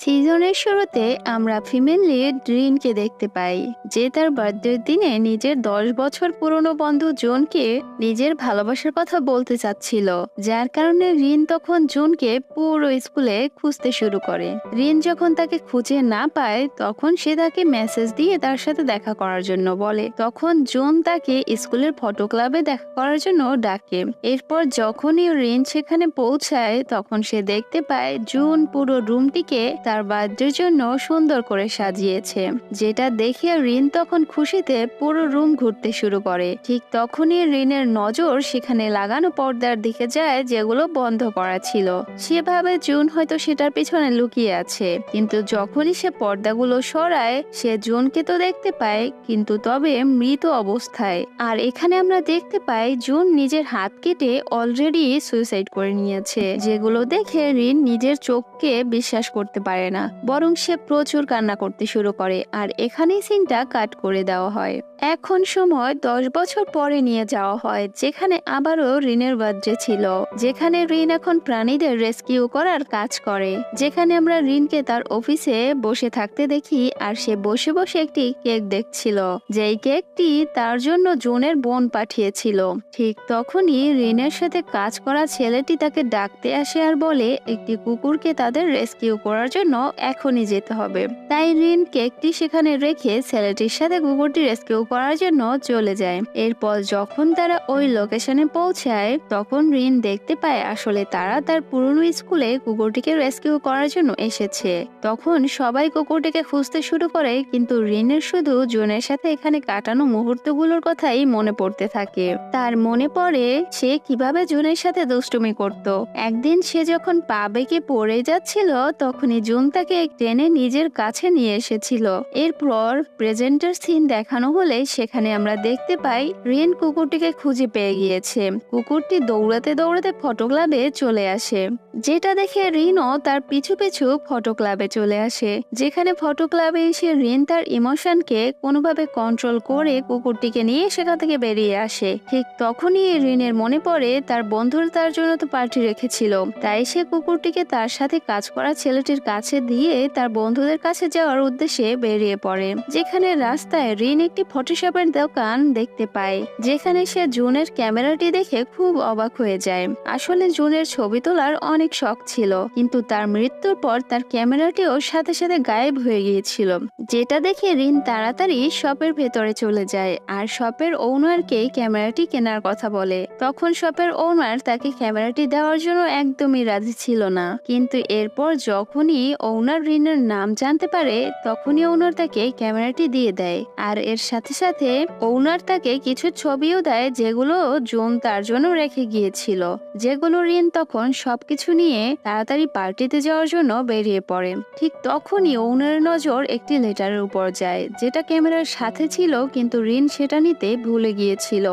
সিজনের শুরুতে আমরা ফিমেল লিড রিনকে দেখতে পাই, যে তার বার্থডের দিনে নিজের 10 বছর পুরনো বন্ধু জুনকে নিজের ভালোবাসার কথা বলতে চাচ্ছিল। যার কারণে রিন তখন জুনকে পুরো স্কুলে খুঁজতে শুরু করে। রিন যখন তাকে খুঁজে না পায় তখন সে তাকে মেসেজ দিয়ে তার সাথে দেখা করার জন্য বলে। তখন জুন তাকে স্কুলের ফটো ক্লাবে দেখা করার জন্য ডাকে। এরপর যখনই রিন সেখানে পৌঁছায় তখন সে দেখতে পায় জুন পুরো রুমটিকে তার বার্থডের জন্য সুন্দর করে সাজিয়েছে, যেটা দেখে রিন তখন খুশিতে পুরো রুম ঘুরতে শুরু করে। ঠিক তখনই রিনের নজর সেখানে লাগানো পর্দার দিকে যায়, যেগুলো বন্ধ করা ছিল। সে ভাবে জুন হয়তো সেটার পিছনে লুকিয়ে আছে, কিন্তু যখনই সে পর্দাগুলো সরায় সে জুনকে তো দেখতে পায়, কিন্তু তবে মৃত অবস্থায়। আর এখানে আমরা দেখতে পাই জুন নিজের হাত কেটে অলরেডি সুইসাইড করে নিয়েছে, যেগুলো দেখে রিন নিজের চোখকে বিশ্বাস করতে পারে না, বরং সে প্রচুর কান্না করতে শুরু করে। আর এখানেই সিনটা কাট করে দেওয়া হয়। এখন সময় 10 বছর পরে নিয়ে যাওয়া হয়, যেখানে আবারও রিনের বার্থডে ছিল, যেখানে রিন এখন প্রাণীদের রেস্কিউ করার কাজ করে। যেখানে আমরা রিনকে তার অফিসে বসে থাকতে দেখি, আর সে বসে বসে একটি কেক দেখছিল, যেই কেকটি তার জন্য জুনের বোন পাঠিয়েছিল। ঠিক তখনই রিনের সাথে কাজ করা ছেলেটি তাকে ডাকতে আসে আর বলে একটি কুকুরকে তাদের রেস্কিউ করার জন্য এখনই যেতে হবে। তাই রিন কেকটি সেখানে রেখে ছেলেটির সাথে কুকুরটি রেস্কিউ করার জন্য চলে যায়। এরপর যখন তারা ওই লোকেশনে পৌঁছায় তখন রিন দেখতে পায় আসলে তারা তার পুরনো স্কুলে কুকুরটিকে রেস্কিউ করার জন্য এসেছে। তখন সবাই কুকুরটিকে খুঁজতে শুরু করে, কিন্তু রিনের শুধু জুনের সাথে এখানে কাটানো মুহূর্তগুলোর কথাই মনে পড়তে থাকে। তার মনে পড়ে সে কিভাবে জুনের সাথে দুষ্টুমি করত। একদিন সে যখন পা বেঁকে পড়ে যাচ্ছিল তখনই জুন তাকে টেনে নিজের কাছে নিয়ে এসেছিল। এরপর প্রেজেন্টার সিন দেখানো হলে সেখানে আমরা দেখতে পাই রিন কুকুরটিকে খুঁজে পেয়ে গিয়েছে। কুকুরটি দৌড়াতে দৌড়াতে ফটো ক্লাবে চলে আসে, যেটা দেখে রিনও তার পিছু পিছু ফটো ক্লাবে চলে আসে। যেখানে ফটো ক্লাবে এসে রিন তার ইমোশনকে কোনোভাবে কন্ট্রোল করে কুকুরটিকে নিয়ে সেখান থেকে বেরিয়ে আসে। ঠিক তখনই রিনের মনে পড়ে তার বন্ধুর তার জন্য তো পার্টি রেখেছিল, তাই সে কুকুরটিকে তার সাথে কাজ করা ছেলেটির কাছে দিয়ে তার বন্ধুদের কাছে যাওয়ার উদ্দেশ্যে বেরিয়ে পড়ে। যেখানে রাস্তায় রিন একটি ফটোশপের দোকান দেখতে পায়, যেখানে সে জুনের ক্যামেরাটি দেখে খুব অবাক হয়ে যায়। আসলে জুনের ছবি তোলার অনেক শখ ছিল, কিন্তু তার মৃত্যুর পর তার ক্যামেরাটিও সাথে সাথে গায়েব হয়ে গিয়েছিল, যেটা দেখে রিন তাড়াতাড়ি শপের ভেতরে চলে যায় আর শপের ওনারকে ক্যামেরাটি কেনার কথা বলে। তখন শপের ওনার তাকে ক্যামেরাটি দেওয়ার জন্য একদমই রাজি ছিল না, কিন্তু এরপর যখনই ওনার রিনের নাম জানতে পারে তখনই ওনার তাকে ক্যামেরাটি দিয়ে দেয়। আর এর সাথে সাথে ওনার তাকে কিছু ছবিও দেয়, যেগুলো জুন তার জন্য রেখে গিয়েছিল, যেগুলো রিন তখন সবকিছু নিয়ে তাড়াতাড়ি পার্টিতে যাওয়ার জন্য বেরিয়ে পড়ে। ঠিক তখনই ওনার নজর একটি লেটারের উপর যায়, যেটা ক্যামেরার সাথে ছিল, কিন্তু রিন সেটা নিতে ভুলে গিয়েছিল।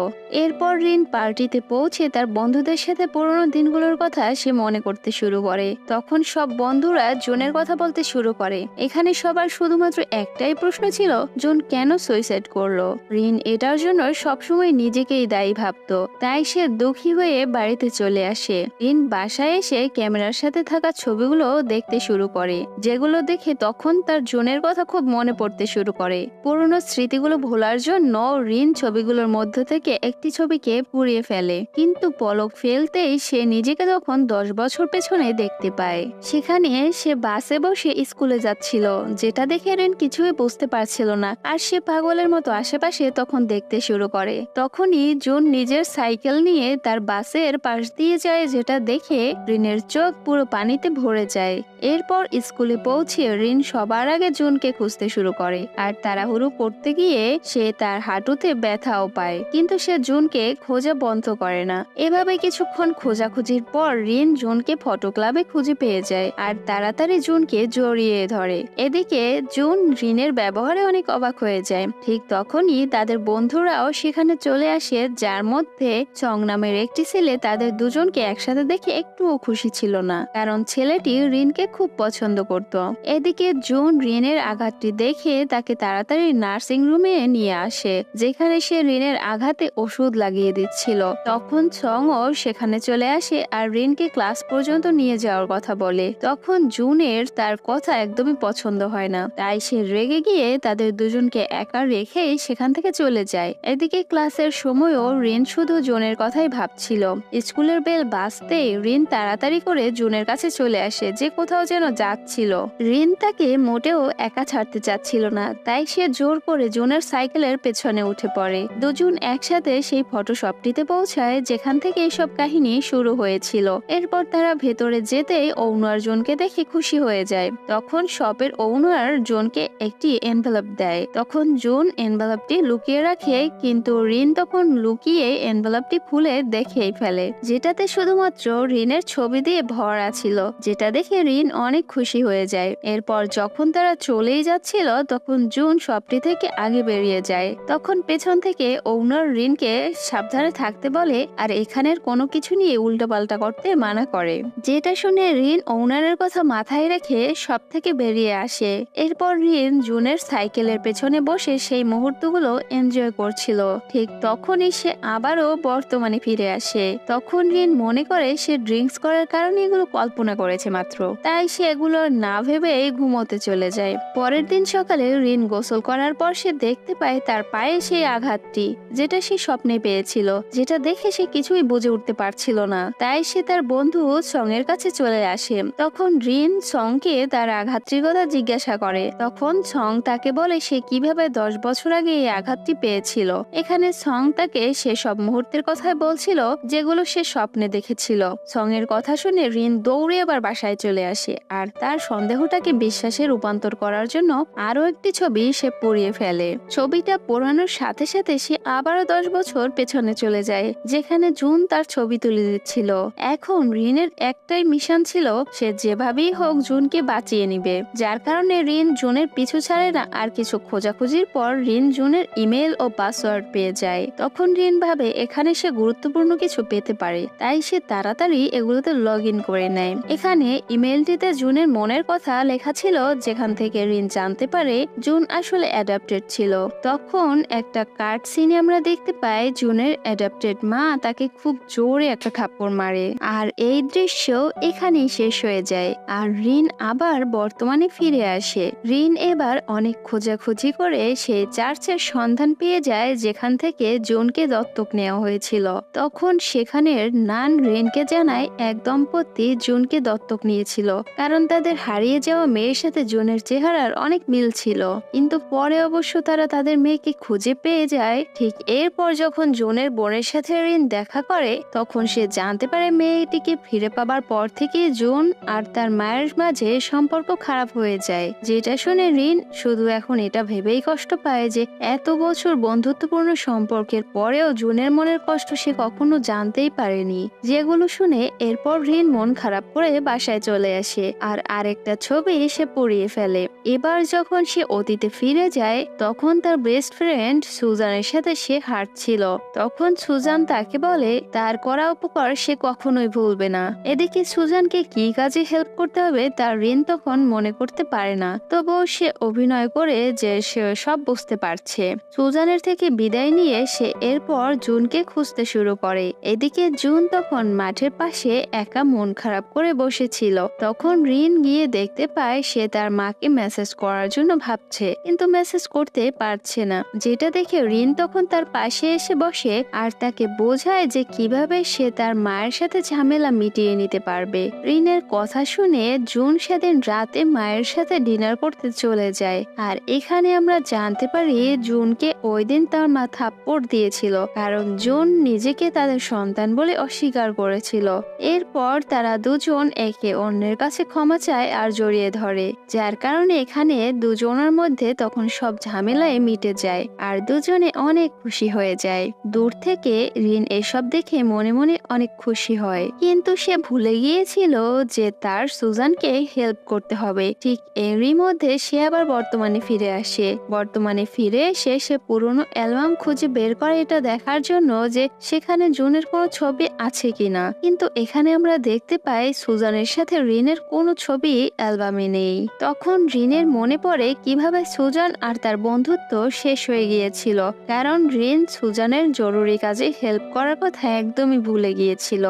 এরপর রিন পার্টিতে পৌঁছে তার বন্ধুদের সাথে পুরোনো দিনগুলোর কথা সে মনে করতে শুরু করে। তখন সব বন্ধুরা জুনের কথা বলতে শুরু করে। এখানে সবার শুধুমাত্র একটাই প্রশ্ন ছিল, জুন কেন সুইসাইড করলো। রিন এটার জন্য সবসময় নিজেকেই দায়ী ভাবতো, তাই সে দুঃখী হয়ে বাড়িতে চলে আসে। রিন বাসায় এসে ক্যামেরার সাথে থাকা ছবিগুলো দেখতে শুরু করে, যেগুলো দেখে তখন তার জুনের কথা খুব মনে পড়তে শুরু করে। পুরোনো স্মৃতিগুলো ভোলার জন্য রিন ছবিগুলোর মধ্য থেকে একটি ছবিকে পুড়িয়ে ফেলে, কিন্তু পলক ফেলতেই সে নিজেকে তখন 10 বছর পেছনে দেখতে পায়। সেখানে সে বাসে বসে স্কুলে যাচ্ছিল, যেটা দেখে রিন কিছুই বুঝতে পারছিল না, আর সে পাগলের মতো আশেপাশে তখন দেখতে শুরু করে। তখনই জুন নিজের সাইকেল নিয়ে তার বাসের পাশ দিয়ে যায়, যেটা দেখে রিনের চোখ পুরো পানিতে ভরে যায়। এরপর স্কুলে পৌঁছে রিন সবার আগে জুনকে খুঁজতে শুরু করে, আর তাড়াহুড়ো করতে গিয়ে সে তার হাঁটুতে ব্যথাও পায়, কিন্তু সে জুনকে খোঁজা বন্ধ করে না। এভাবে কিছুক্ষণ খোঁজাখুঁজির পর রিন জুনকে ফটো ক্লাবে খুঁজে পেয়ে যায় আর তাড়াতাড়ি জুনকে জড়িয়ে ধরে। এদিকে জুন রিনের ব্যবহারে অনেক অবাক হয়ে যায়। ঠিক তখনই তাদের বন্ধুরাও সেখানে চলে আসে, যার মধ্যে চং নামের একটি ছেলে তাদের দুজনকে একসাথে দেখে একটুও খুশি ছিল না, কারণ ছেলেটি রিনকে খুব পছন্দ করত। এদিকে জুন রিনের আঘাতটি দেখে তাকে তাড়াতাড়ি নার্সিং রুমে নিয়ে আসে, যেখানে সে রিনের আঘাতে ওষুধ লাগিয়ে দিচ্ছিল। তখন চংও সেখানে চলে আসে আর রিনকে ক্লাস পর্যন্ত নিয়ে যাওয়ার কথা বলে। তখন জুনের রিনের তার কথা একদমই পছন্দ হয় না, তাই সে রেগে গিয়ে তাদের দুজনকে একা রেখে সেখান থেকে চলে যায়। এদিকে ক্লাসের সময়ও রিন শুধু জুনের কথাই ভাবছিল। স্কুলের বেল বাজতেই রিন তাড়াতাড়ি করে জুনের কাছে চলে আসে, যে কোথাও যেন যাচ্ছিল। রিন তাকে মোটেও একা ছাড়তে চাচ্ছিল না, তাই সে জোর করে জুনের সাইকেলের পেছনে উঠে পড়ে। দুজন একসাথে সেই ফটো শপটিতে পৌঁছায় যেখান থেকে এইসব কাহিনী শুরু হয়েছিল। এরপর তারা ভেতরে যেতেই ওনার জনকে দেখে খুশি হয়ে যায়। তখন শপের ওনার জনকে একটি এনভেলপ দেয়। তখন জুন এনভেলপটি লুকিয়ে রাখে, কিন্তু রিন তখন লুকিয়ে এনভেলপটি খুলে দেখেই ফেলে, যেটাতে শুধুমাত্র রিনের ছবি দিয়ে ভরা ছিল, যেটা দেখে রিন অনেক খুশি হয়ে যায়। এরপর যখন তারা চলেই যাচ্ছিল তখন জুন শপটি থেকে আগে বেরিয়ে যায়। তখন পেছন থেকে ওনার রিনকে সাবধানে থাকতে বলে আর এখানের কোনো কিছু নিয়ে উল্টোপাল্টা করতে মানা করে, যেটা শুনে রিন ওনারের কথা মাথায় রেখে সব থেকে বেরিয়ে আসে। এরপর রিন জুনের সাইকেলের পেছনে বসে সেই মুহূর্তগুলো এনজয় করছিল। ঠিক তখনই সে আবারও বর্তমানে ফিরে আসে। তখন রিন মনে করে সে ড্রিঙ্কস করার কারণে এগুলো কল্পনা করেছে মাত্র, তাই সে এগুলো না ভেবে ঘুমোতে চলে যায়। পরের দিন সকালে রিন গোসল করার পর সে দেখতে পায় তার পায়ে সেই আঘাতটি, যেটা সে স্বপ্নে পেয়েছিল, যেটা দেখে সে কিছুই বুঝে উঠতে পারছিল না। তাই সে তার বন্ধু সং এর কাছে চলে আসে। তখন রিন সংকে তার আঘাতটির কথা জিজ্ঞাসা করে। তখন সং তাকে বলে সে কিভাবে 10 বছর আগে এই আঘাতটি পেয়েছিল। এখানে সং তাকে সে সব মুহূর্তের কথাই বলছিল যেগুলো সে স্বপ্নে দেখেছিল। সং এর কথা শুনে রিন দৌড়ে আবার বাসায় চলে আসে আর তার সন্দেহটাকে বিশ্বাসে রূপান্তর করার জন্য আরো একটি ছবি সে পুড়িয়ে ফেলে। ছবিটা পোড়ানোর সাথে সাথে সে আবারও 10 বছর পেছনে চলে যায়, যেখানে জুন তার ছবি তুলে দিচ্ছিল। এখন রিনের একটাই মিশন ছিল, সে যেভাবেই হোক জুনকে বাঁচিয়ে নিবে। যার কারণে রিন জুনের পিছু ছাড়ে না। আর কিছু খোঁজাখুঁজির পর রিন জুনের ইমেল ও পাসওয়ার্ড পেয়ে যায়। তখন রিন ভাবে এখানে সে গুরুত্বপূর্ণ কিছু পেতে পারে, তাই সে তাড়াতাড়ি এগুলোতে লগ ইন করে নেয়। এখানে ইমেলটিতে জুনের মনের কথা লেখা ছিল, যেখান থেকে রিন জানতে পারে জুন আসলে অ্যাডাপ্টেড ছিল। তখন একটা কার্ড সিনে আমরা দেখতে পাই জুনের অ্যাডাপ্টেড মা তাকে খুব জোরে একটা থাপ্পড় মারে। আর এই দৃশ্য এখানেই শেষ হয়ে যায় আর রিন আবার বর্তমানে ফিরে আসে। রিন এবার অনেক খোঁজাখুঁজি করে সেই চার্চের সন্ধান পেয়ে যায় যেখান থেকে জুনকে দত্তক নেওয়া হয়েছিল। তখন সেখানের নান রিনকে জানায় এক দম্পতি জুনকে দত্তক নিয়েছিল, কারণ তাদের হারিয়ে যাওয়া মেয়ের সাথে জুনের চেহারার অনেক মিল ছিল। কিন্তু পরে অবশ্য তারা তাদের মেয়েকে খুঁজে পেয়ে যায়। ঠিক এরপর যখন জুনের বোনের সাথে রিন দেখা করে তখন সে জানতে পারে মেয়েটিকে ফিরে পাবার পর থেকে জুন আর তার মায়ের মাঝে সম্পর্ক খারাপ হয়ে যায়। যেটা শুনে রিন শুধু এখন এটা ভেবেই কষ্ট পায় যে এত বছর বন্ধুত্বপূর্ণ সম্পর্কের পরেও জুনের মনের কষ্ট সে কখনো জানতেই পারেনি। যেগুলো শুনে এরপর রিন মন খারাপ করে বাসায় চলে আসে আর আরেকটা ছবি সে পুড়িয়ে ফেলে। এবার যখন সে অতীতে ফিরে যায় তখন তার বেস্ট ফ্রেন্ড সুজানের সাথে সে হাঁটছিল। তখন সুজান তাকে বলে তার করা উপকার সে কখনোই ভুলবে না। এদিকে সুজানকে কি কাজে হেল্প করতে হবে তার রিন তখন মনে করতে পারে না, তবুও সে অভিনয় করে যে সে সব বুঝতে পারছে। সুজানের থেকে বিদায় নিয়ে সে এরপর জুনকে খুঁজতে শুরু করে। এদিকে জুন তখন মাঠের পাশে একা মন খারাপ করে বসেছিল। তখন রিন গিয়ে দেখতে পায় সে তার মাকে মেসেজ করার জন্য ভাবছে, কিন্তু মেসেজ করতে পারছে না। যেটা দেখে রিন তখন তার পাশে এসে বসে আর তাকে বোঝায় যে কিভাবে সে তার মায়ের সাথে ঝামেলা মিটিয়ে নিতে পারবে। রিনের কথা শুনে জুন সেদিন রাতে মায়ের সাথে ডিনার করতে চলে যায়। আর এখানে আমরা জানতে পারি জুনকে ওই দিন তার মা থাপ্পড় দিয়েছিল, কারণ জুন নিজেকে তাদের সন্তান বলে অস্বীকার করেছিল। এরপর তারা দুজন একে অন্যের কাছে ক্ষমা চায় আর জড়িয়ে ধরে, যার কারণে এখানে দুজনের মধ্যে তখন সব ঝামেলায় মিটে যায় আর দুজনে অনেক খুশি হয়ে যায়। দূর থেকে রিন এসব দেখে মনে মনে অনেক খুশি হয়, কিন্তু সে ভুলে গিয়েছিল যে তার সুজানকে হেল্প করতে হবে। ঠিক এরই মধ্যে সে আবার বর্তমানে ফিরে আসে। বর্তমানে ফিরে এসে সে পুরনো অ্যালবাম খুঁজে বের করে এটা দেখার জন্য যে সেখানে জুনের কোনো ছবি আছে কিনা, কিন্তু এখানে আমরা দেখতে পাই সুজানের সাথে রিনের কোনো ছবি অ্যালবামে নেই। তখন রিনের মনে পড়ে কিভাবে সুজান আর তার বন্ধুত্ব শেষ হয়ে গিয়েছিল, কারণ রিন সুজানের জরুরি কাজে হেল্প করার কথা একদমই ভুলে গিয়েছিল।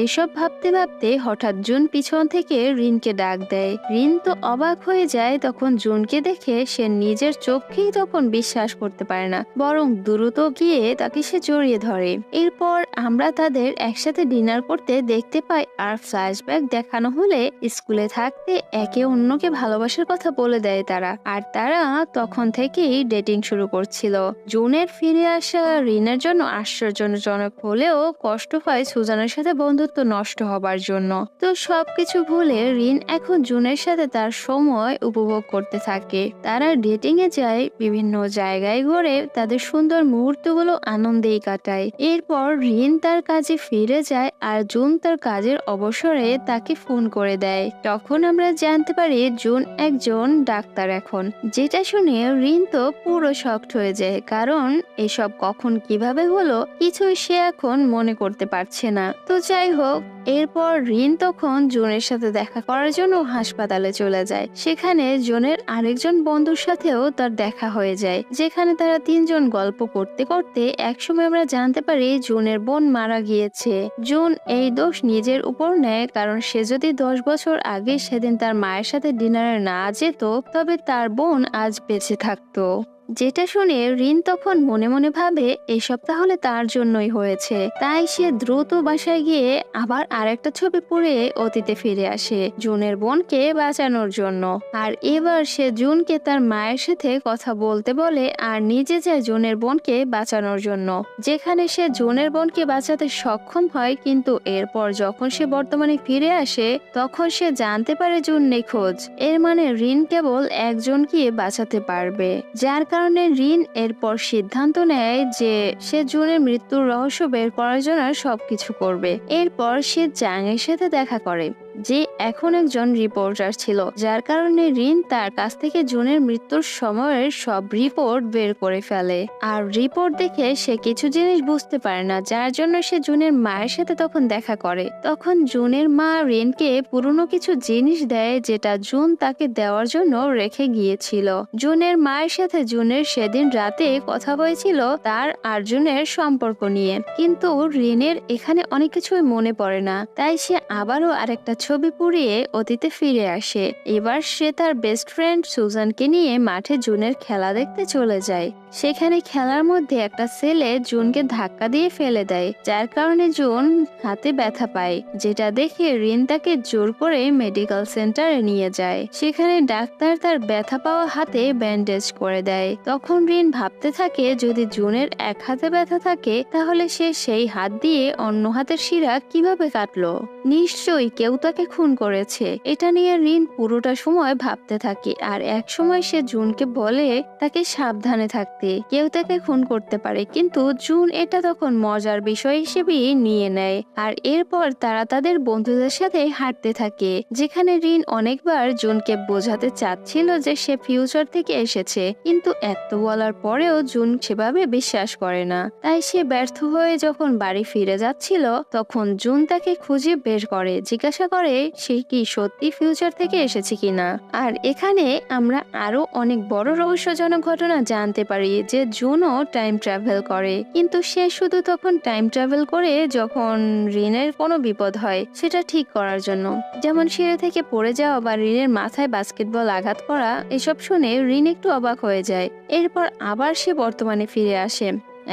এইসব ভাবতে ভাবতে হঠাৎ জুন পিছন থেকে রিনকে ডাক ডাক দেয়। রিন তো অবাক হয়ে যায়, তখন জুনকে দেখে সে নিজের চোখকেই তখন বিশ্বাস করতে পারে না, বরং দ্রুত গিয়ে তাকে সে জড়িয়ে ধরে। এরপর আমরা তাদের একসাথে ডিনার করতে দেখতে পাই, আর ফ্ল্যাশব্যাক দেখানো হলে স্কুলে থাকতে একে অন্যকে ভালোবাসার কথা বলে দেয় তারা, আর তারা তখন থেকেই ডেটিং শুরু করছিল। জুনের ফিরে আসা রিনের জন্য আশ্চর্যজনক হলেও কষ্ট পায় সুজানের সাথে বন্ধুত্ব নষ্ট হবার জন্য। তো সবকিছু ভুলে রিন এখন জুনের সাথে তার সময় উপভোগ করতে থাকে। তারা ডেটিং এ যায়, বিভিন্ন জায়গায় ঘুরে তাদের সুন্দর মুহূর্তগুলো আনন্দেই কাটায়। এরপর রিন তার কাজে ফিরে যায়, আর জুন তার কাজের অবসরে তাকে ফোন করে দেয়। তখন আমরা জানতে পারি জুন একজন ডাক্তার এখন, যেটা শুনে রিন তো পুরো শকড হয়ে যায়, কারণ এসব কখন কিভাবে হলো কিছুই সে এখন মনে করতে পারছে না। তো যাই হোক, এরপর রিন তখন জুনের সাথে দেখা করার জন্য হাসপাতালে চলে যায়। সেখানে জুনের আরেকজন বন্ধুর সাথেও তার দেখা হয়ে যায়, যেখানে তারা তিনজন গল্প করতে করতে একসময় আমরা জানতে পারি জুনের বোন মারা গিয়েছে। জুন এই দোষ নিজের উপর নেয়, কারণ সে যদি 10 বছর আগে সেদিন তার মায়ের সাথে ডিনারে না যেত, তবে তার বোন আজ বেঁচে থাকতো। যেটা শুনে রিন তখন মনে মনে ভাবে এসব তাহলে তার জন্যই হয়েছে। তাই সে দ্রুত বাসায় গিয়ে আবার আরেকটা ছবি পুড়ে অতীতে ফিরে আসে জুনের বোনকে বাঁচানোর জন্য। আর এবার সে জুনকে তার মায়ের সাথে কথা বলতে বলে, আর নিজে যায় জুনের বোনকে বাঁচানোর জন্য, যেখানে সে জুনের বোনকে বাঁচাতে সক্ষম হয়। কিন্তু এরপর যখন সে বর্তমানে ফিরে আসে, তখন সে জানতে পারে জুন নিখোঁজ। এর মানে রিন কেবল একজনকে বাঁচাতে পারবে, যার কারণে রিন এরপর সিদ্ধান্ত নেয় যে সে জুনের মৃত্যুর রহস্য বের করার জন্য সবকিছু করবে। এরপর সে জাং এর সাথে দেখা করে, যে এখন একজন রিপোর্টার ছিল, যার কারণে রিন তার কাছ থেকে জুনের মৃত্যুর সময়ের সব রিপোর্ট বের করে ফেলে। আর রিপোর্ট দেখে সে কিছু জিনিস বুঝতে পারে না, যার জন্য সে জুনের মায়ের সাথে তখন দেখা করে। তখন জুনের মা রিনকে পুরনো কিছু জিনিস দেয়, যেটা জুন তাকে দেওয়ার জন্য রেখে গিয়েছিল। জুনের মায়ের সাথে জুনের সেদিন রাতে কথা হয়েছিল তার আর জুনের সম্পর্ক নিয়ে, কিন্তু রিনের এখানে অনেক কিছুই মনে পড়ে না। তাই সে আবারও আরেকটা ছবি পুড়িয়ে অতীতে ফিরে আসে। এবার সে তার বেস্ট ফ্রেন্ড সুজানকে নিয়ে মাঠে জুনের খেলা দেখতে চলে যায়। সেখানে খেলার মধ্যে একটা ছেলে জুনকে ধাক্কা দিয়ে ফেলে দেয়, যার কারণে জুন হাতে ব্যথা পায়, যেটা দেখে রিন তাকে জোর করে মেডিকেল সেন্টারে নিয়ে যায়। সেখানে ডাক্তার তার ব্যথা পাওয়া হাতে ব্যান্ডেজ করে দেয়। তখন রিন ভাবতে থাকে যদি জুনের এক হাতে ব্যথা থাকে, তাহলে সে সেই হাত দিয়ে অন্য হাতের শিরা কিভাবে কাটলো। নিশ্চয়ই কেউ তাকে খুন করেছে। এটা নিয়ে রিন পুরোটা সময় ভাবতে থাকে, আর এক সময় সে জুনকে বলে তাকে সাবধানে থাকতে, কেউ তাকে খুন করতে পারে। কিন্তু জুন এটা তখন মজার বিষয় হিসেবে নিয়ে নেয়। আর এরপর তারা তাদের বন্ধুদের সাথে হাঁটতে থাকে, যেখানে রিন অনেকবার জুনকে বোঝাতে চাচ্ছিল যে সে ফিউচার থেকে এসেছে, কিন্তু এত বলার পরেও জুন সেভাবে বিশ্বাস করে না। তাই সে ব্যর্থ হয়ে যখন বাড়ি ফিরে যাচ্ছিল, তখন জুন তাকে খুঁজে বের করে, জিজ্ঞাসা করে সে কি সত্যি ফিউচার থেকে এসেছে কিনা। আর এখানে আমরা আরো অনেক বড় রহস্যজনক ঘটনা জানতে পারি, যে জুনও টাইম ট্রাভেল করে, কিন্তু সে শুধু তখন টাইম ট্রাভেল করে যখন রিনের কোনো বিপদ হয় সেটা ঠিক করার জন্য, যেমন সিঁড়ি থেকে পড়ে যাওয়া বা রিনের মাথায় বাস্কেটবল আঘাত করা। এসব শুনে রিন একটু অবাক হয়ে যায়। এরপর আবার সে বর্তমানে ফিরে আসে।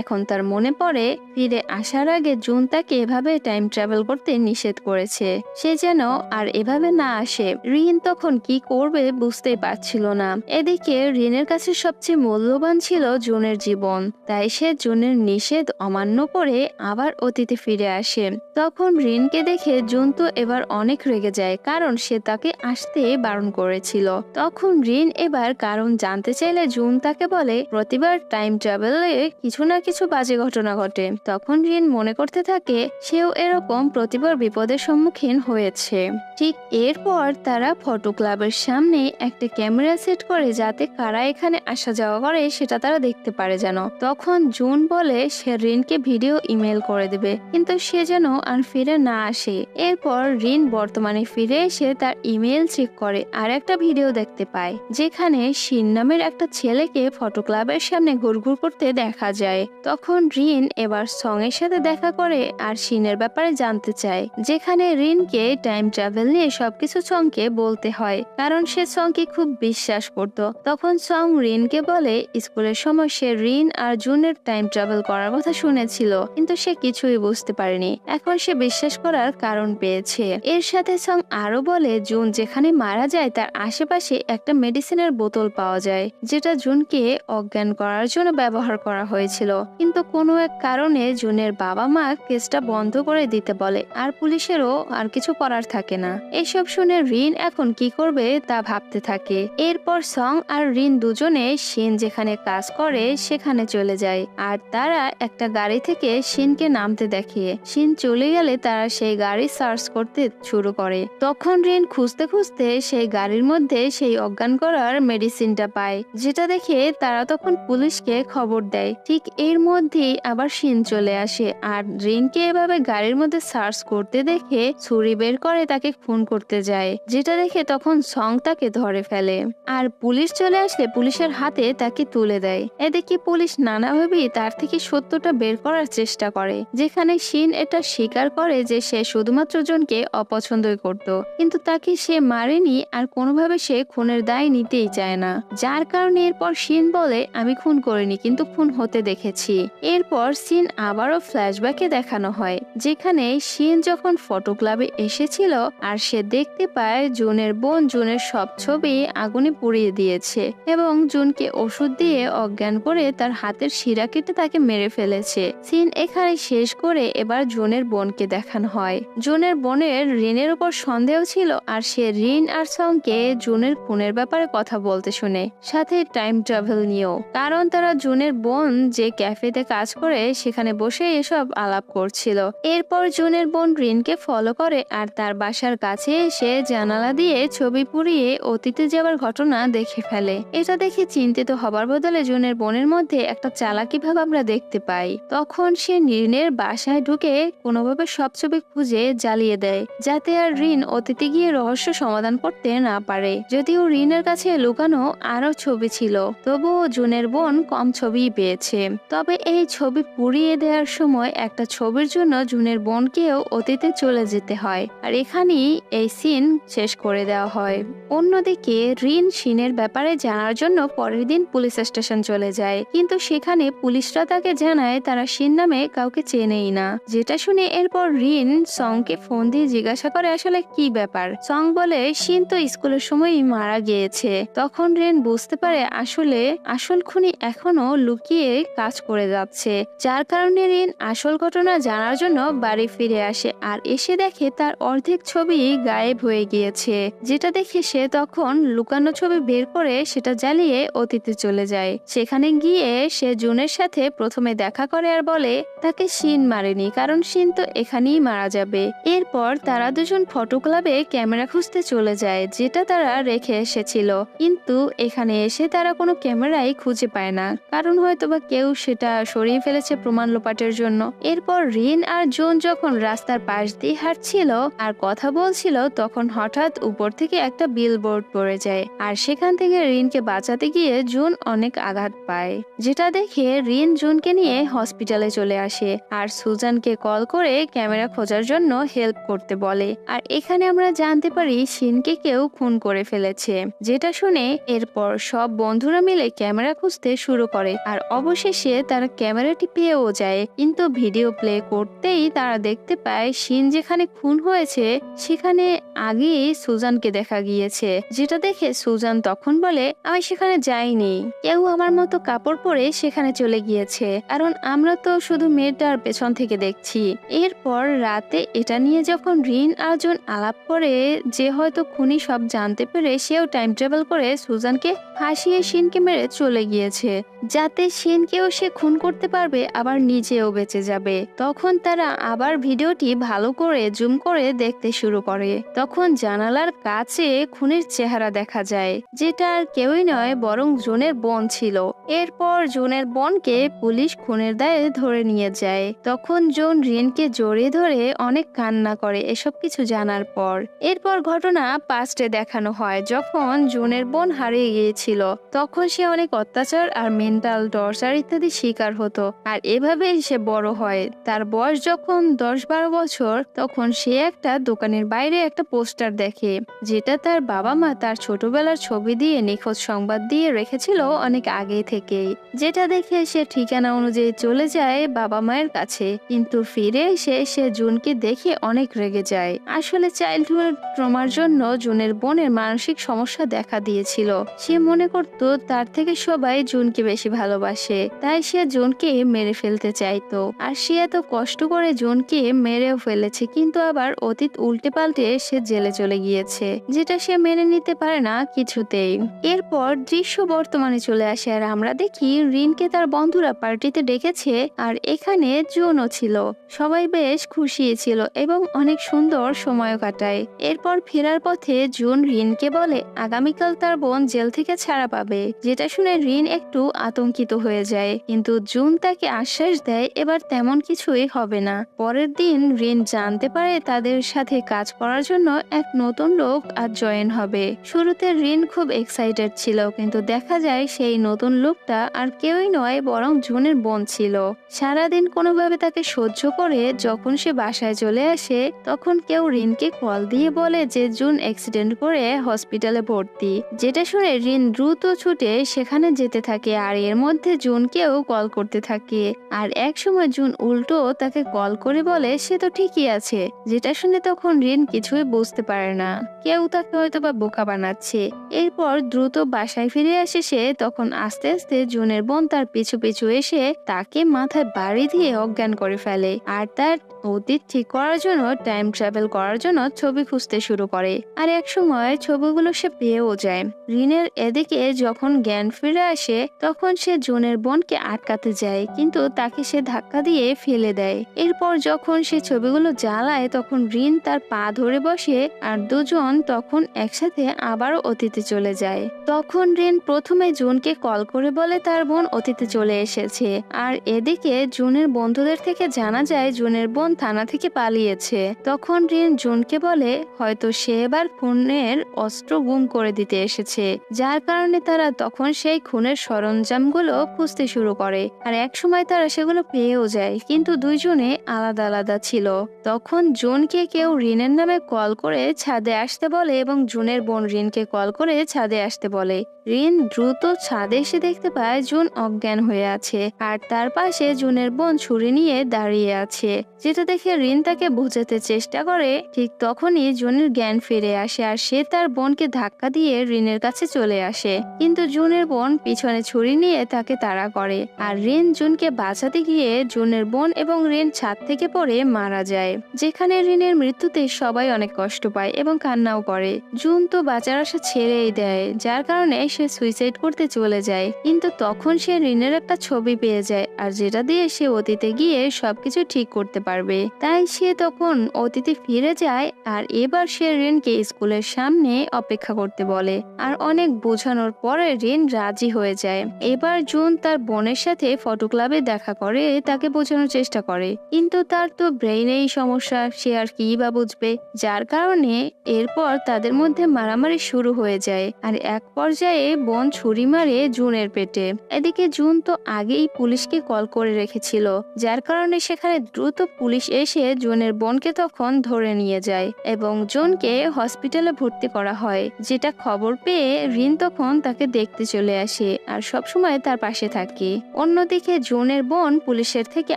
এখন তার মনে পড়ে ফিরে আসার আগে জুন তাকে এভাবে টাইম ট্রাভেল করতে নিষেধ করেছে, সে যেন আর এভাবে না আসে। রিন তখন কি করবে বুঝতেই পারছিল না। এদিকে রিনের কাছে সবচেয়ে মূল্যবান ছিল জুনের জীবন, তাই সে জুনের নিষেধ অমান্য করে আবার অতীতে ফিরে আসে। তখন রিনকে দেখে জুন তো এবার অনেক রেগে যায়, কারণ সে তাকে আসতে বারণ করেছিল। তখন রিন এবার কারণ জানতে চাইলে জুন তাকে বলে প্রতিবার টাইম ট্রাভেলে কিছু না কিছু বাজে ঘটনা ঘটে। তখন রিন মনে করতে থাকে সেও এরকম প্রতিবার বিপদের সম্মুখীন হয়েছে। ঠিক এরপর তারা ফটো ক্লাবের সামনে একটা ক্যামেরা সেট করে, যাতে কারা এখানে আসা যাওয়া করে সেটা তারা দেখতে পারে যেন। তখন জুন বলে সে রিনকে ভিডিও ইমেল করে দেবে, কিন্তু সে যেন আর ফিরে না আসে। এরপর রিন বর্তমানে ফিরে এসে তার ইমেল চেক করে, আর একটা ভিডিও দেখতে পায় যেখানে শিন নামের একটা ছেলেকে ফটো ক্লাবের সামনে ঘুরঘুর করতে দেখা যায়। তখন রিন এবার সং এর সাথে দেখা করে আর শিনের ব্যাপারে জানতে চায়, যেখানে রিনকে টাইম ট্রাভেল নিয়ে সবকিছু সংকে বলতে হয়, কারণ সে সংকে খুব বিশ্বাস করত। তখন সং রিনকে বলে স্কুলের সময় সে রিন আর জুনের টাইম ট্রাভেল করার কথা শুনেছিল, কিন্তু সে কিছুই বুঝতে পারেনি। এখন সে বিশ্বাস করার কারণ পেয়েছে। এর সাথে সং আরো বলে জুন যেখানে মারা যায় তার আশেপাশে একটা মেডিসিনের বোতল পাওয়া যায়, যেটা জুনকে অজ্ঞান করার জন্য ব্যবহার করা হয়েছিল, কিন্তু কোনো এক কারণে জুনের বাবা মা কেসটা বন্ধ করে দিতে বলে আর পুলিশেরও আর কিছু করার থাকে না। এসব শুনে রিন এখন কি করবে তা ভাবতে থাকে। এরপর সং আর রিন দুজনে শিন যেখানে কাজ করে সেখানে চলে যায় আর তারা একটা গাড়ি থেকে শিনকে নামতে দেখে। শিন চলে গেলে তারা সেই গাড়ি সার্চ করতে শুরু করে। তখন রিন খুঁজতে খুঁজতে সেই গাড়ির মধ্যে সেই অজ্ঞান করার মেডিসিনটা পায়, যেটা দেখে তারা তখন পুলিশকে খবর দেয়। ঠিক এর মধ্যেই আবার শিন চলে আসে আর রিনকে এভাবে গাড়ির মধ্যে সার্চ করতে দেখে ছুরি বের করে তাকে খুন করতে যায়, যেটা দেখে তখন সং তাকে ধরে ফেলে আর পুলিশ চলে আসলে পুলিশের হাতে তাকে তুলে দেয়। এদিকে পুলিশ নানাভাবেই তার থেকে সত্যটা বের করার চেষ্টা করে, যেখানে শিন এটা স্বীকার করে যে সে শুধুমাত্র জনকে অপছন্দই করত, কিন্তু তাকে সে মারেনি আর কোনোভাবে সে খুনের দায় নিতেই চায় না, যার কারণে এরপর শিন বলে আমি খুন করিনি কিন্তু খুন হতে দেখেছি। এরপর সিন আবারও ফ্ল্যাশব্যাকে দেখানো হয়, যেখানে শিন যখন ফটো ক্লাবে এসেছিল আর সে দেখতে পায় জুনের বোন জুনের সব ছবি আগুনে পুড়িয়ে দিয়েছে এবং জুনকে ওষুধ দিয়ে অজ্ঞান করে তার হাতের শিরা কেটে তাকে মেরে ফেলেছে। সিন এখানে শেষ করে এবার জুনের বোনকে দেখানো হয়। জুনের বোনের রিনের উপর সন্দেহ ছিল আর সে রিন আর সংকে জুনের খুনের ব্যাপারে কথা বলতে শুনে, সাথে টাইম ট্রাভেল নিয়েও, কারণ তারা জুনের বোন যে ক্যাফেতে কাজ করে সেখানে বসে এসব আলাপ করছিল। এরপর জুনের বোন রিনকে ফলো করে আর তার বাসার কাছে এসে জানালা দিয়ে ছবি পুড়িয়ে অতীতে যাওয়ার ঘটনা দেখে ফেলে। এটা দেখে চিন্তিত হবার বদলে জুনের বোনের মধ্যে একটা চালাকি ভাব আমরা দেখতে পাই। তখন সে রিনের বাসায় ঢুকে কোনোভাবে সব ছবি খুঁজে জ্বালিয়ে দেয়, যাতে আর রিন অতীতে গিয়ে রহস্য সমাধান করতে না পারে। যদিও রিনের কাছে লুকানো আরো ছবি ছিল, তবুও জুনের বোন কম ছবি পেয়েছে। তবে এই ছবি পুড়িয়ে দেওয়ার সময় একটা ছবির জন্য জুনের বোনকেও অতীতে চলে যেতে হয় আর এখানেই এই সিন শেষ করে দেওয়া হয়। অন্যদিকে রিন শিনের ব্যাপারে জানার জন্য পরের দিন পুলিশ স্টেশন চলে যায়, কিন্তু সেখানে পুলিশরা তাকে জানায় তারা শিন নামে কাউকে চেনেই না, যেটা শুনে এরপর রিন সংকে ফোন দিয়ে জিজ্ঞাসা করে আসলে কি ব্যাপার। সং বলে শিন তো স্কুলের সময়ই মারা গিয়েছে। তখন রিন বুঝতে পারে আসলে আসল খুনি এখনো লুকিয়ে কাজ করে যাচ্ছে, যার কারণে রিন আসল ঘটনা জানার জন্য বাড়ি ফিরে আসে আর এসে দেখে তার অর্ধেক ছবি গায়েব হয়ে গিয়েছে, যেটা দেখে সে তখন লুকানো ছবি বের করে সেটা জ্বালিয়ে অতীতে চলে যায়। সেখানে গিয়ে সে জুনের সাথে প্রথমে দেখা করে আর বলে তাকে শিন মারেনি, কারণ শিন তো এখানেই মারা যাবে। এরপর তারা দুজন ফটো ক্লাবে ক্যামেরা খুঁজতে চলে যায়, যেটা তারা রেখে এসেছিল, কিন্তু এখানে এসে তারা কোনো ক্যামেরাই খুঁজে পায় না, কারণ হয়তোবা কেউ সেটা সরিয়ে ফেলেছে প্রমাণ লোপাটের জন্য। এরপর রিন আর জুন যখন রাস্তার পাশ দিয়ে হাঁটছিল আর কথা বলছিল, তখন হঠাৎ উপর থেকে একটা বিলবোর্ড পড়ে যায় আর সেখান থেকে রিনকে বাঁচাতে গিয়ে জুন অনেক আঘাত পায়, যেটা দেখে রিন জুনকে নিয়ে হসপিটালে চলে আসে আর সুজানকে কল করে ক্যামেরা খোঁজার জন্য হেল্প করতে বলে। আর এখানে আমরা জানতে পারি শিনকে কেউ খুন করে ফেলেছে, যেটা শুনে এরপর সব বন্ধুরা মিলে ক্যামেরা খুঁজতে শুরু করে আর অবশেষে তারা ক্যামেরাটি পেয়েও যায়, কিন্তু ভিডিও প্লে করতেই তারা দেখতে পায় শিন যেখানে খুন হয়েছে সেখানে আগেই সুজানকে দেখা গিয়েছে, যেটা দেখে সুজান তখন বলে আমি সেখানে যাইনি, কেউ আমার মতো কাপড় পরে সেখানে চলে গিয়েছে, কারণ আমরা তো শুধু মেয়েটার পেছন থেকে দেখছি। এরপর রাতে এটা নিয়ে যখন রিন আর জুন আলাপ করে যে হয়তো খুনি সব জানতে পেরে সেও টাইম ট্রাভেল করে সুজানকে ফাঁসিয়ে শিনকে মেরে চলে গিয়েছে, যাতে শিনকেও সে খুন করতে পারবে আবার নিজেও বেঁচে যাবে। তখন তারা আবার ভিডিওটি ভালো করে জুম করে দেখতে শুরু করে। তখন জানালার কাছে খুনির চেহারা দেখা যায়, যেটা আর কেউই নয় বরং জুনের বোন ছিল। এরপর জুনের বোনকে পুলিশ খুনের দায়ে ধরে নিয়ে যায়। তখন জুন রিনকে জড়িয়ে ধরে অনেক কান্না করে এসব কিছু জানার পর। এরপর ঘটনা পাস্টে দেখানো হয়, যখন জুনের বোন হারিয়ে গিয়েছিল, তখন সে অনেক অত্যাচার আর মেন্টাল টর্চার ইত্যাদির শিকার হতো আর এভাবেই সে বড় হয়। তার বয়স যখন 10-12 বছর তখন সে একটা দোকানের বাইরে একটা পোস্টার দেখে, যেটা তার বাবা মা তার ছোটবেলার ছবি দিয়ে নিখোঁজ সংবাদ দিয়ে রেখেছিল অনেক আগে থেকেই। যেটা দেখে সে ঠিকানা অনুযায়ী চলে যায় বাবা মায়ের কাছে, কিন্তু ফিরে এসে সে জুনকে দেখে অনেক রেগে যায়। আসলে চাইল্ডহুড ট্রমার জন্য জুনের বোনের মানসিক সমস্যা দেখা দিয়েছিল। সে মনে করত তার থেকে সবাই জুনকে বেশি ভালোবাসে, তাই সে জুনকে মেরে ফেলতে চাইতো। আর সে এত কষ্ট করে জুনকে মেরেও ফেলেছে, কিন্তু আবার অতীত উল্টে পাল্টে সে জেলে চলে গিয়েছে, যেটা সে মেনে নিতে পারে না কিছুতেই। এরপর দৃশ্য বর্তমানে চলে আসে আর আমরা দেখি রিনকে তার বন্ধুরা পার্টিতে ডেকেছে আর এখানে জুনও ছিল। সবাই বেশ খুশি ছিল এবং অনেক সুন্দর সময় কাটায়। এরপর ফেরার পথে জুন রিনকে বলে আগামীকাল তার বোন জেল থেকে ছাড়া পাবে, যেটা শুনে রিন একটু আতঙ্কিত হয়ে যায়, কিন্তু জুন তাকে আশ্বাস দেয় এবার তেমন কিছুই হবে না। পরের দিন রিন জানতে পারে তাদের সাথে কাজ করার জন্য এক নতুন লোক আজ জয়েন হবে। শুরুতে রিন খুব এক্সাইটেড ছিল, কিন্তু দেখা যায় সেই নতুন লোকটা আর কেউই নয় বরং জুনের বোন ছিল। সারাদিন কোনোভাবে তাকে সহ্য করে যখন সে বাসায় চলে আসে তখন কেউ রিনকে কল দিয়ে বলে যে জুন অ্যাক্সিডেন্ট করে হসপিটালে ভর্তি, যেটা শুনে রিন দ্রুত ছুটে সেখানে যেতে থাকে আর এর মধ্যে জুনকেও কল করতে থাকে। আর এক সময় জুন উল্টো তাকে কল করে বলে সে তো ঠিকই আছে, যেটা শুনে তখন রিন কিছুই বুঝতে পারে না, কেউ তাকে হয়তো বা বোকা বানাচ্ছে। এরপর দ্রুত বাসায় ফিরে আসে সে, তখন আস্তে আস্তে জুনের বোন তার পিছু পিছু এসে তাকে মাথায় বাড়ি দিয়ে অজ্ঞান করে ফেলে আর তার অতীত ঠিক করার জন্য টাইম ট্রাভেল করার জন্য ছবি খুঁজতে শুরু করে। আর এক সময় ছবিগুলো সে পেয়েও যায়। রিনের এদিকে যখন জ্ঞান ফিরে আসে তখন সে জুনের বোনকে আটকাতে যায়, কিন্তু তাকে সে ধাক্কা দিয়ে ফেলে দেয়। এরপর যখন সে ছবিগুলো জ্বালায় তখন রিন তার পা ধরে বসে আর দুজন তখন একসাথে আবারও অতীতে চলে যায়। তখন রিন প্রথমে জুনকে কল করে বলে তার বোন অতীতে চলে এসেছে, আর এদিকে জুনের বন্ধুদের থেকে জানা যায় জুনের বোন থানা থেকে পালিয়েছে। তখন রিন জুনকে বলে হয়তো সে এবার খুনের অস্ত্র গুম করে দিতে এসেছে, যার কারণে তারা তখন সেই খুনের সরঞ্জামগুলো খুঁজতে শুরু করে। আর এক সময় তারা সেগুলো পেয়েও যায়, কিন্তু দুইজনে আলাদা আলাদা ছিল। তখন জুনকে কেউ রিনের নামে কল করে ছাদে আসতে বলে এবং জুনের বোন রিনকে কল করে ছাদে আসতে বলে। রিন দ্রুত ছাদে এসে দেখতে পায় জুন অজ্ঞান হয়ে আছে আর তার পাশে জুনের বোন ছুরি নিয়ে দাঁড়িয়ে আছে, যেটা দেখে রিন তাকে বোঝাতে চেষ্টা করে। ঠিক তখনই জুনের জ্ঞান ফিরে আসে আর সে তার বোনকে ধাক্কা দিয়ে রিনের কাছে চলে আসে, কিন্তু জুনের বোন পিছনে ছুরি নিয়ে তাকে তাড়া করে আর রিন জুনকে বাঁচাতে গিয়ে জুনের বোন এবং রিন ছাদ থেকে পড়ে মারা যায়, যেখানে রিনের মৃত্যুতে সবাই অনেক কষ্ট পায় এবং কান্নাও করে। জুন তো বাঁচার আশা ছেড়েই দেয়, যার কারণে সে সুইসাইড করতে চলে যায়, কিন্তু তখন সে রিনের একটা ছবি পেয়ে যায় আর যেটা দিয়ে সে অতীতে গিয়ে সবকিছু ঠিক করতে পারবে। তাই সে তখন অতীতে ফিরে যায় আর এবার সে রিনকে স্কুলের সামনে অপেক্ষা করতে বলে আর অনেক বোঝানোর পরে রিন রাজি হয়ে যায়। এবার জুন তার বোনের সাথে ফটো ক্লাবে দেখা করে তাকে বোঝানোর চেষ্টা করে, কিন্তু তার তো ব্রেইনেই সমস্যা, সে আর কি বা বুঝবে, যার কারণে এরপর তাদের মধ্যে মারামারি শুরু হয়ে যায় আর এক পর্যায়ে বোন ছুরি মারে জুনের পেটে। এদিকে জুন তো আগেই পুলিশকে কল করে রেখেছিল, যার কারণে সেখানে দ্রুত পুলিশ এসে জুনের বোনকে তখন ধরে নিয়ে যায় এবং জুনকে হসপিটালে ভর্তি করা হয়, যেটা খবর পেয়ে রিন তখন তাকে দেখতে চলে আসে আর সবসময় তার পাশে থাকে। অন্যদিকে জুনের বোন পুলিশের থেকে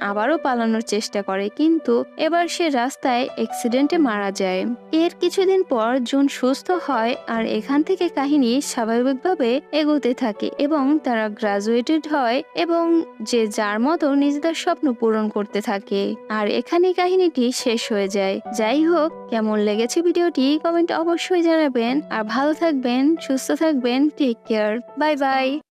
আবারও পালানোর চেষ্টা করে, কিন্তু এবার সে রাস্তায় অ্যাক্সিডেন্টে মারা যায়। এর কিছুদিন পর জুন সুস্থ হয় আর এখান থেকে কাহিনী স্বাভাবিকভাবে এগোতে থাকে এবং তারা গ্রাজুয়েটেড হয় এবং যে যার মতো নিজেদের স্বপ্ন পূরণ করতে থাকে। আর এখানে কাহিনীটি শেষ হয়ে যায়। যাই হোক, কেমন লেগেছে ভিডিওটি কমেন্ট অবশ্যই জানাবেন আর ভালো থাকবেন, সুস্থ থাকবেন, টেক কেয়ার, বাই বাই।